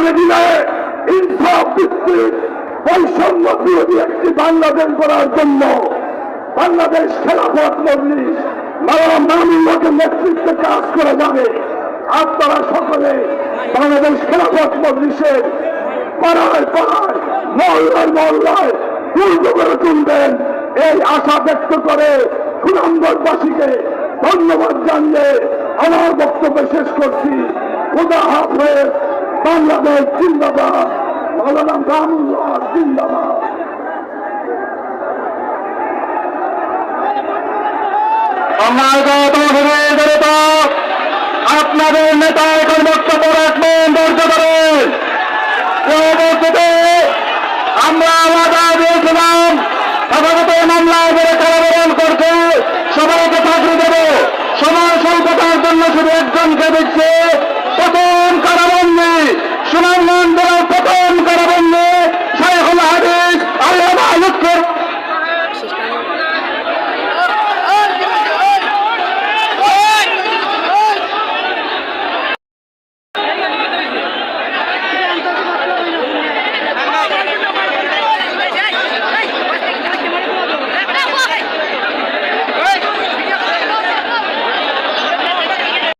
আগামী দিনে ইনসাফ ভিত্তিক বৈষম্য বিরোধী একটি বাংলাদেশ গড়ার জন্য বাংলাদেশ খেলাফত মজলিস মাওলানা মামুনুল্লাহর নেতৃত্বে কাজ করে যাবে। আপনারা সকলে বাংলাদেশ খেলাফত মজলিসের পাড়ায় পাড়ায় মহল্লায় মহল্লায় দুর্গ করে তুলবেন, এই আশা ব্যক্ত করে সুনামগঞ্জবাসীকে ধন্যবাদ জানিয়ে আমার বক্তব্য শেষ করছি। খোদা হাফেজ। বাংলাদেশ জিন্দাবাদ। মাওলানা মামুনুল্লাহ জিন্দাবাদ। আপনাদের নেতা এখন বক্তব্য রাখবেন।